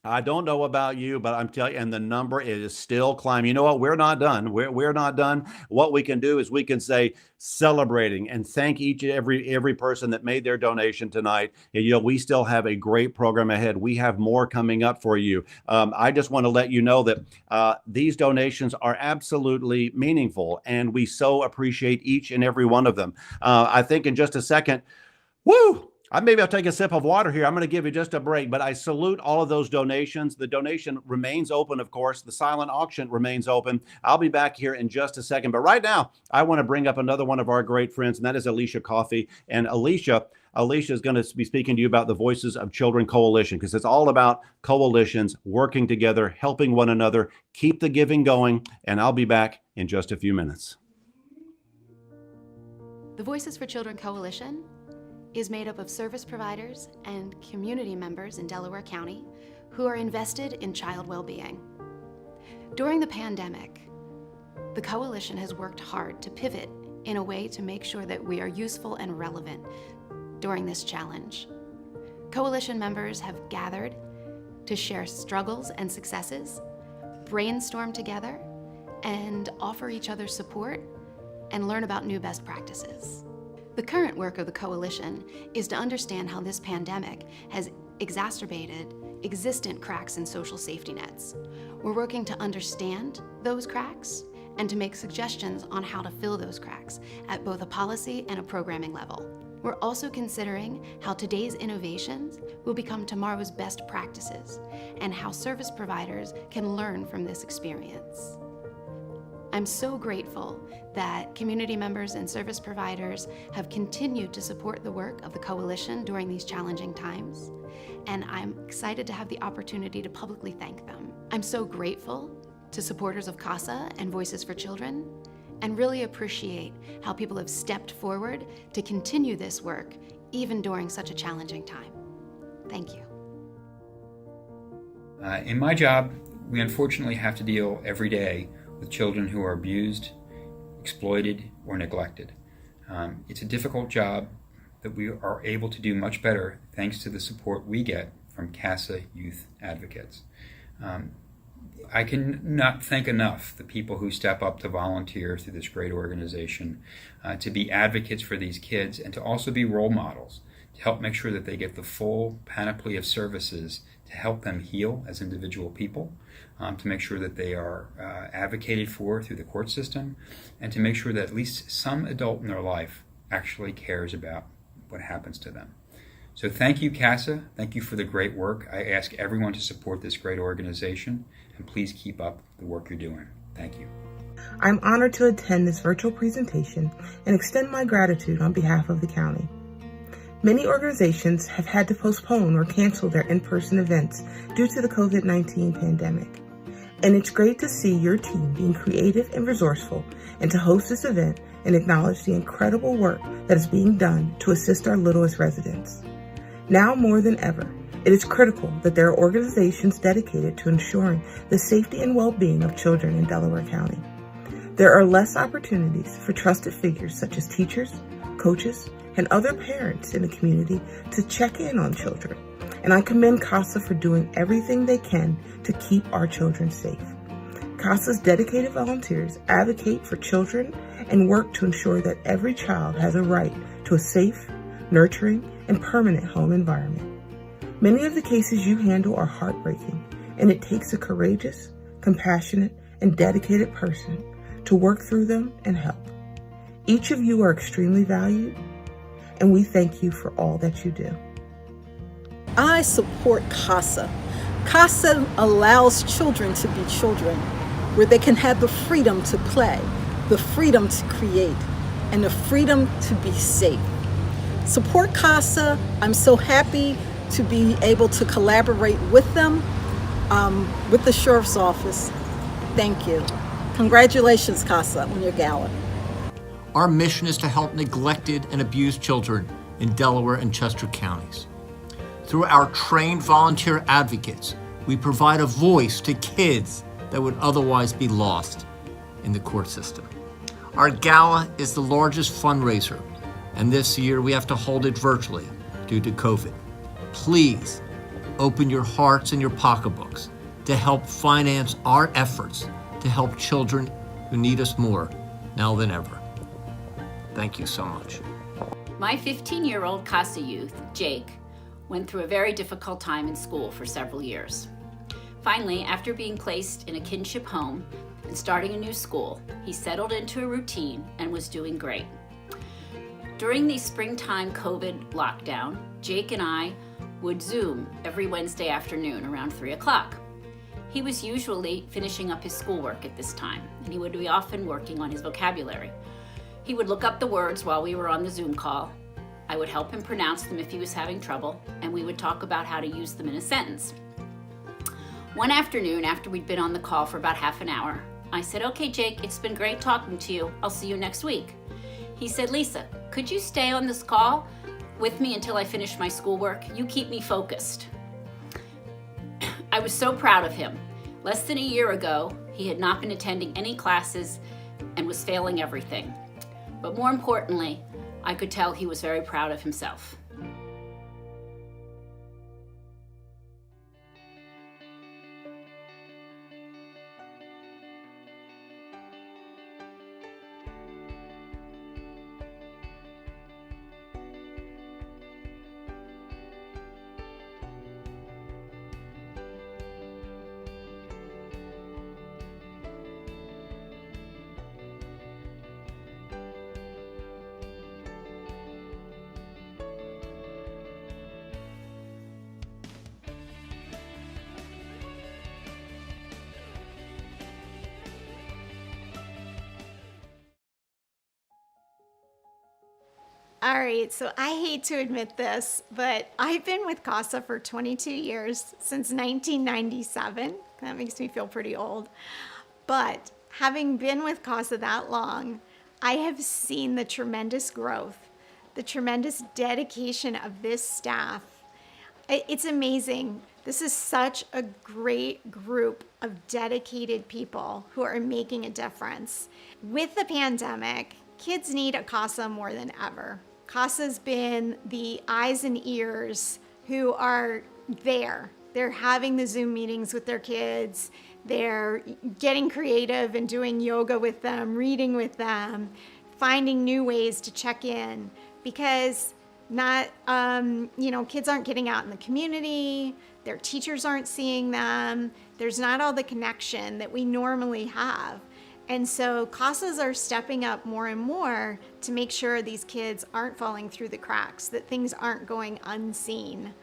F: I don't know about you, but I'm telling you, and the number is still climbing. You know what? We're not done. We're not done. What we can do is we can say, celebrating and thank each and every person that made their donation tonight. And, you know, we still have a great program ahead. We have more coming up for you. I just want to let you know that these donations are absolutely meaningful, and we so appreciate each and every one of them. I think in just a second, maybe I'll take a sip of water here. I'm going to give you just a break, but I salute all of those donations. The donation remains open, of course. The silent auction remains open. I'll be back here in just a second. But right now, I want to bring up another one of our great friends, and that is Alicia Coffey. And Alicia is going to be speaking to you about the Voices of Children Coalition, because it's all about coalitions working together, helping one another, keep the giving going. And I'll be back in just a few minutes.
P: The Voices for Children Coalition is made up of service providers and community members in Delaware County who are invested in child well-being. During the pandemic, the coalition has worked hard to pivot in a way to make sure that we are useful and relevant during this challenge. Coalition members have gathered to share struggles and successes, brainstorm together, and offer each other support and learn about new best practices. The current work of the coalition is to understand how this pandemic has exacerbated existent cracks in social safety nets. We're working to understand those cracks and to make suggestions on how to fill those cracks at both a policy and a programming level. We're also considering how today's innovations will become tomorrow's best practices and how service providers can learn from this experience. I'm so grateful that community members and service providers have continued to support the work of the coalition during these challenging times, and I'm excited to have the opportunity to publicly thank them. I'm so grateful to supporters of CASA and Voices for Children, and really appreciate how people have stepped forward to continue this work even during such a challenging time. Thank you.
Q: In my job, we unfortunately have to deal every day with children who are abused, exploited, or neglected. It's a difficult job that we are able to do much better thanks to the support we get from CASA youth advocates. I can not thank enough the people who step up to volunteer through this great organization, to be advocates for these kids, and to also be role models, to help make sure that they get the full panoply of services to help them heal as individual people, to make sure that they are advocated for through the court system, and to make sure that at least some adult in their life actually cares about what happens to them. So thank you, CASA. Thank you for the great work. I ask everyone to support this great organization, and please keep up the work you're doing. Thank you.
R: I'm honored to attend this virtual presentation and extend my gratitude on behalf of the county. Many organizations have had to postpone or cancel their in-person events due to the COVID-19 pandemic. And it's great to see your team being creative and resourceful and to host this event and acknowledge the incredible work that is being done to assist our littlest residents. Now more than ever, it is critical that there are organizations dedicated to ensuring the safety and well-being of children in Delaware County. There are less opportunities for trusted figures such as teachers, coaches, and other parents in the community to check in on children. And I commend CASA for doing everything they can to keep our children safe. CASA's dedicated volunteers advocate for children and work to ensure that every child has a right to a safe, nurturing, and permanent home environment. Many of the cases you handle are heartbreaking, and it takes a courageous, compassionate, and dedicated person to work through them and help. Each of you are extremely valued, and we thank you for all that you do.
S: I support CASA. CASA allows children to be children, where they can have the freedom to play, the freedom to create, and the freedom to be safe. Support CASA. I'm so happy to be able to collaborate with them, with the Sheriff's Office. Thank you. Congratulations, CASA, on your gala.
T: Our mission is to help neglected and abused children in Delaware and Chester counties. Through our trained volunteer advocates, we provide a voice to kids that would otherwise be lost in the court system. Our gala is the largest fundraiser, and this year we have to hold it virtually due to COVID. Please open your hearts and your pocketbooks to help finance our efforts to help children who need us more now than ever. Thank you so much.
U: My 15-year-old CASA youth, Jake, went through a very difficult time in school for several years. Finally, after being placed in a kinship home and starting a new school, he settled into a routine and was doing great. During the springtime COVID lockdown, Jake and I would Zoom every Wednesday afternoon around 3 o'clock. He was usually finishing up his schoolwork at this time, and he would be often working on his vocabulary. He would look up the words while we were on the Zoom call. I would help him pronounce them if he was having trouble, and we would talk about how to use them in a sentence. One afternoon, after we'd been on the call for about half an hour, I said, "Okay, Jake, it's been great talking to you. I'll see you next week." He said, "Lisa, could you stay on this call with me until I finish my schoolwork? You keep me focused." I was so proud of him. Less than a year ago, he had not been attending any classes and was failing everything. But more importantly, I could tell he was very proud of himself.
V: All right, so I hate to admit this, but I've been with CASA for 22 years, since 1997. That makes me feel pretty old. But Having been with CASA that long, I have seen the tremendous growth, the tremendous dedication of this staff. It's amazing. This is such a great group of dedicated people who are making a difference. With the pandemic, kids need a CASA more than ever. CASA's been the eyes and ears who are there. They're having the Zoom meetings with their kids. They're getting creative and doing yoga with them, reading with them, finding new ways to check in, because kids aren't getting out in the community, their teachers aren't seeing them, there's not all the connection that we normally have. And so CASAs are stepping up more and more to make sure these kids aren't falling through the cracks, that things aren't going unseen.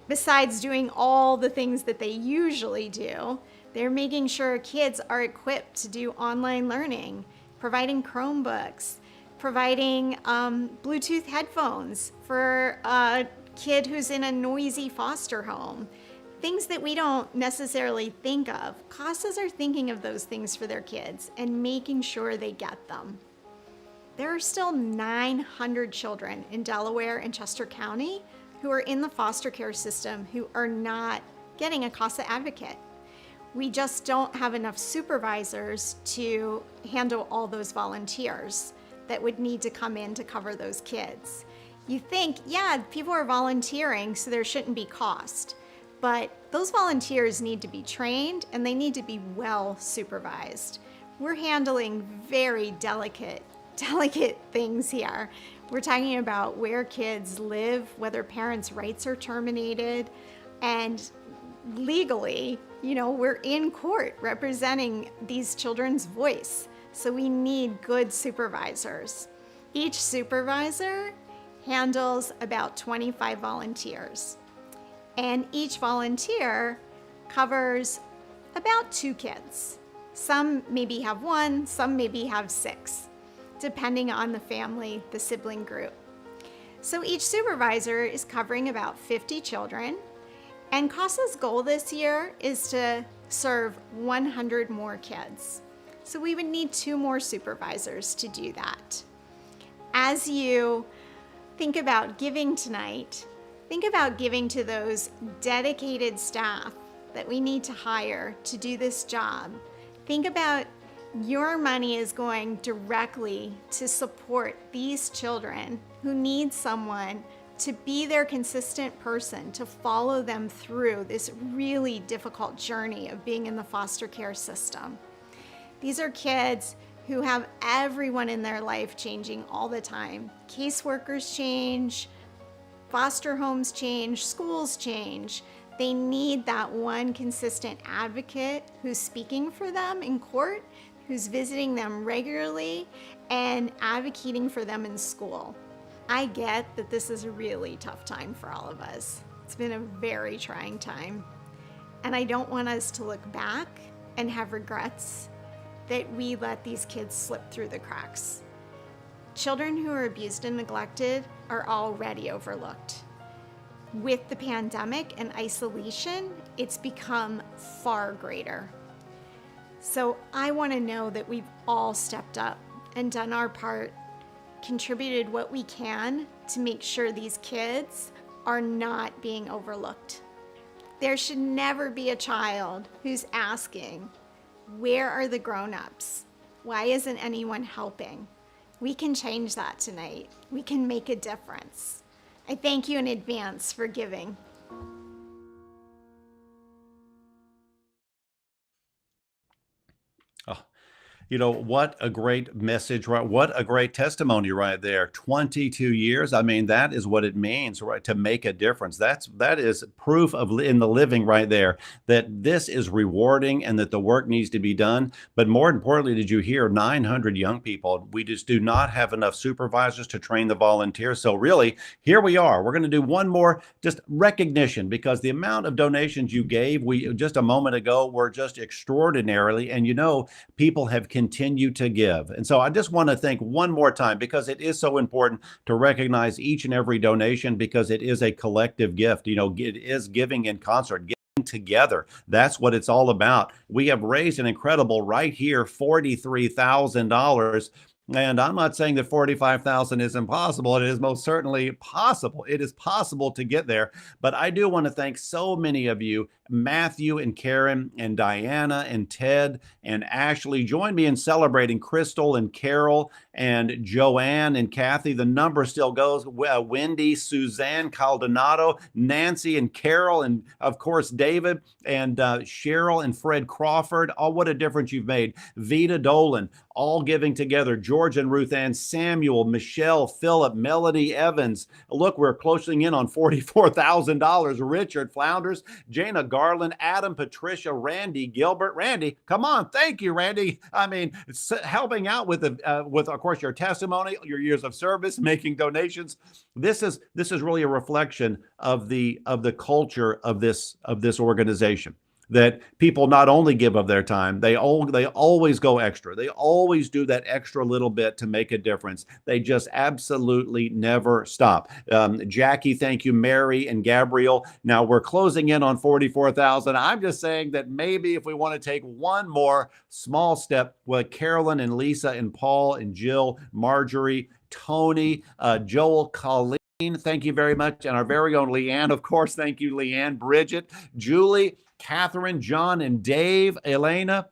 V: Besides doing all the things that they usually do, they're making sure kids are equipped to do online learning, providing Chromebooks, providing Bluetooth headphones for a kid who's in a noisy foster home. Things that we don't necessarily think of. CASAs are thinking of those things for their kids and making sure they get them. There are still 900 children in Delaware and Chester County who are in the foster care system who are not getting a CASA advocate. We just don't have enough supervisors to handle all those volunteers that would need to come in to cover those kids. You think, yeah, people are volunteering, so there shouldn't be cost. But those volunteers need to be trained and they need to be well supervised. We're handling very delicate things here. We're talking about where kids live, whether parents' rights are terminated, and legally, we're in court representing these children's voice. So we need good supervisors. Each supervisor handles about 25 volunteers. And each volunteer covers about 2 kids. Some maybe have 1, some maybe have 6, depending on the family, the sibling group. So each supervisor is covering about 50 children, and CASA's goal this year is to serve 100 more kids. So we would need 2 more supervisors to do that. As you think about giving tonight, think about giving to those dedicated staff that we need to hire to do this job. Think about your money is going directly to support these children who need someone to be their consistent person, to follow them through this really difficult journey of being in the foster care system. These are kids who have everyone in their life changing all the time. Caseworkers change, foster homes change, schools change. They need that one consistent advocate who's speaking for them in court, who's visiting them regularly, and advocating for them in school. I get that this is a really tough time for all of us. It's been a very trying time. And I don't want us to look back and have regrets that we let these kids slip through the cracks. Children who are abused and neglected are already overlooked. With the pandemic and isolation, it's become far greater. So I want to know that we've all stepped up and done our part, contributed what we can to make sure these kids are not being overlooked. There should never be a child who's asking, where are the grown-ups? Why isn't anyone helping? We can change that tonight. We can make a difference. I thank you in advance for giving.
F: What a great message, right? What a great testimony right there. 22 years. I mean, that is what it means, right? To make a difference. That is proof of in the living right there that this is rewarding and that the work needs to be done. But more importantly, did you hear 900 young people? We just do not have enough supervisors to train the volunteers. So really, here we are. We're going to do one more just recognition, because the amount of donations you gave, just a moment ago, were just extraordinarily. And people have continue to give. And so I just want to thank one more time, because it is so important to recognize each and every donation, because it is a collective gift. It is giving in concert, giving together. That's what it's all about. We have raised an incredible right here $43,000. And I'm not saying that 45,000 is impossible. It is most certainly possible. It is possible to get there. But I do want to thank so many of you, Matthew and Karen and Diana and Ted and Ashley. Join me in celebrating Crystal and Carol and Joanne and Kathy. The number still goes. Wendy, Suzanne Caldonato, Nancy and Carol, and of course, David and Cheryl and Fred Crawford. Oh, what a difference you've made. Vita Dolan, all giving together. George and Ruth Ann, Samuel, Michelle, Philip, Melody Evans. Look, we're closing in on $44,000. Richard Flounders, Jana Garland, Adam, Patricia, Randy Gilbert. Randy, come on. Thank you, Randy. I mean, helping out with of course, your testimony, your years of service, making donations. This is really a reflection of the culture of this organization. That people not only give of their time, they always go extra. They always do that extra little bit to make a difference. They just absolutely never stop. Jackie, thank you. Mary and Gabriel. Now we're closing in on 44,000. I'm just saying that maybe if we want to take one more small step with Carolyn and Lisa and Paul and Jill, Marjorie, Tony, Joel, Colleen, thank you very much. And our very own Leanne, of course. Thank you, Leanne, Bridget, Julie, Catherine, John, and Dave, Elena,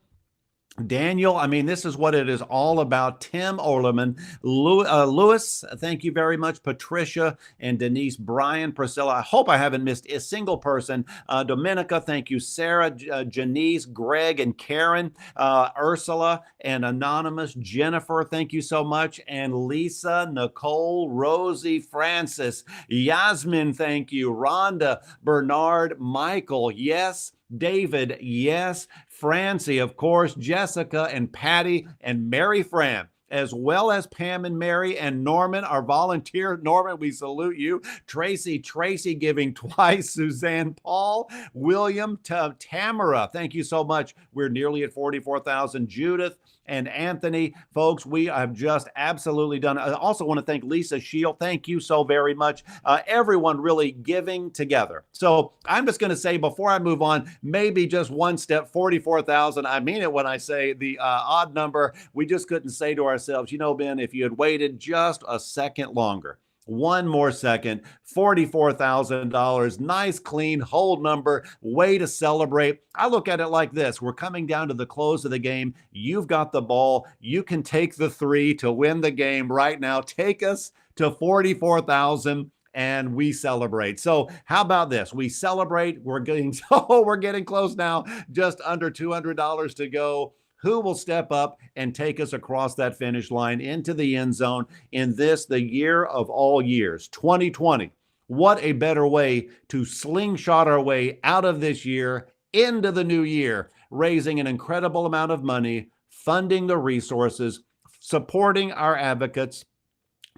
F: Daniel. I mean, this is what it is all about. Tim Orleman, Lewis, thank you very much. Patricia and Denise, Brian, Priscilla. I hope I haven't missed a single person. Dominica, thank you. Sarah, Janice, Greg, and Karen, Ursula, and Anonymous, Jennifer, thank you so much. And Lisa, Nicole, Rosie, Francis, Yasmin, thank you. Rhonda, Bernard, Michael, yes. David, yes. Francie, of course, Jessica and Patty and Mary Fran, as well as Pam and Mary and Norman, our volunteer. Norman, we salute you. Tracy giving twice. Suzanne, Paul, William, Tamara, thank you so much. We're nearly at 44,000. Judith and Anthony, folks, we have just absolutely done. I also want to thank Lisa Shield. Thank you so very much. Everyone really giving together. So I'm just going to say before I move on, maybe just one step, 44,000. I mean it when I say the odd number. We just couldn't say to ourselves, you know, Ben, if you had waited just a second longer, one more second, $44,000, nice, clean, whole number, way to celebrate. I look at it like this. We're coming down to the close of the game. You've got the ball. You can take the three to win the game right now. Take us to 44,000 and we celebrate. So how about this? We celebrate. We're getting close now, just under $200 to go. Who will step up and take us across that finish line into the end zone in this, the year of all years, 2020? What a better way to slingshot our way out of this year into the new year, raising an incredible amount of money, funding the resources, supporting our advocates,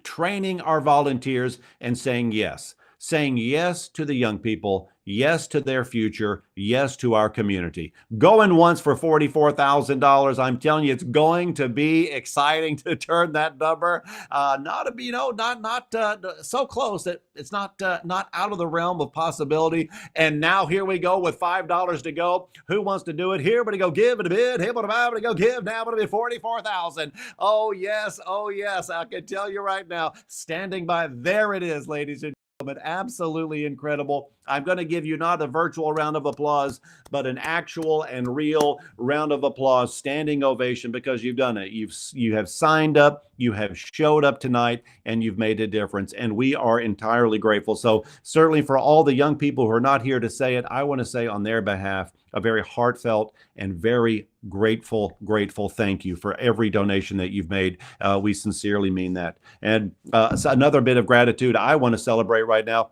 F: training our volunteers, and saying yes to the young people, yes to their future, yes to our community. Going once for $44,000. I'm telling you, it's going to be exciting to turn that number. Not so close that it's not out of the realm of possibility. And now here we go with $5 to go. Who wants to do it? Here, but go give it a bid. Here, but go give. Now, but it'll be 44,000. Oh yes, I can tell you right now. Standing by, there it is, ladies and but absolutely incredible. I'm going to give you not a virtual round of applause, but an actual and real round of applause, standing ovation, because you've done it. You have signed up, you have showed up tonight, and you've made a difference. And we are entirely grateful. So certainly for all the young people who are not here to say it, I want to say on their behalf, a very heartfelt and very grateful thank you for every donation that you've made. We sincerely mean that. And so another bit of gratitude I want to celebrate right now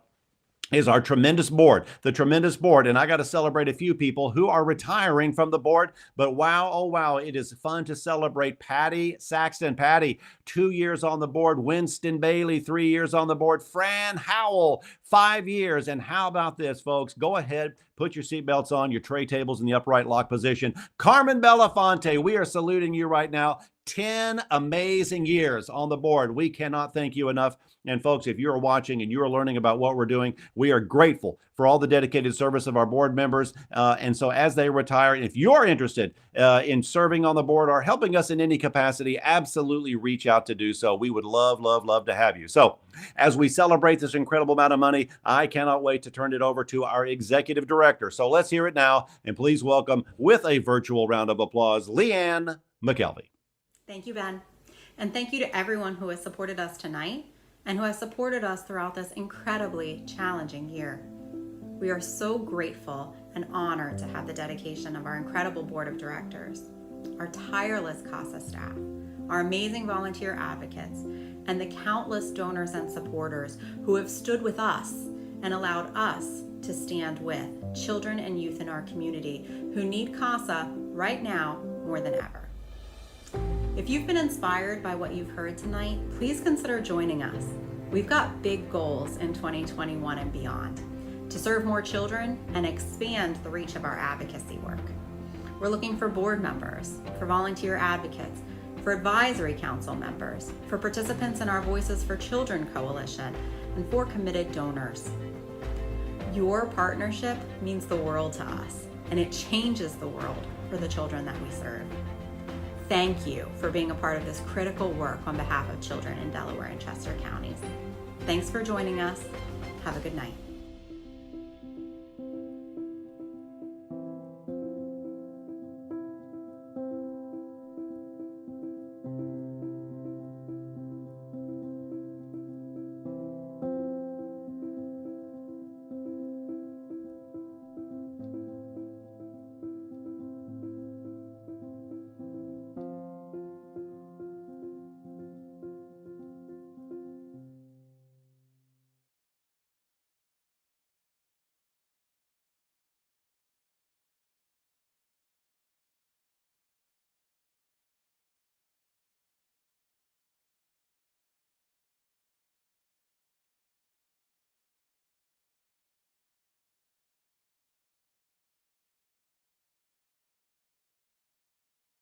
F: is our tremendous board, the tremendous board. And I got to celebrate a few people who are retiring from the board, but wow, oh wow, it is fun to celebrate Patty Saxton. Patty, 2 years on the board. Winston Bailey, 3 years on the board. Fran Howell, 5 years. And how about this, folks? Go ahead, put your seatbelts on, your tray tables in the upright lock position. Carmen Belafonte, we are saluting you right now. 10 amazing years on the board. We cannot thank you enough. And folks, if you're watching and you're learning about what we're doing, we are grateful for all the dedicated service of our board members. And so as they retire, if you're interested in serving on the board or helping us in any capacity, absolutely reach out to do so. We would love, love, love to have you. So as we celebrate this incredible amount of money, I cannot wait to turn it over to our executive director. So let's hear it now. And please welcome, with a virtual round of applause, Leanne McKelvey.
O: Thank you, Ben. And thank you to everyone who has supported us tonight and who has supported us throughout this incredibly challenging year. We are so grateful and honored to have the dedication of our incredible board of directors, our tireless CASA staff, our amazing volunteer advocates, and the countless donors and supporters who have stood with us and allowed us to stand with children and youth in our community who need CASA right now more than ever. If you've been inspired by what you've heard tonight, please consider joining us. We've got big goals in 2021 and beyond to serve more children and expand the reach of our advocacy work. We're looking for board members, for volunteer advocates, for advisory council members, for participants in our Voices for Children Coalition, and for committed donors. Your partnership means the world to us, and it changes the world for the children that we serve. Thank you for being a part of this critical work on behalf of children in Delaware and Chester counties. Thanks for joining us. Have a good night.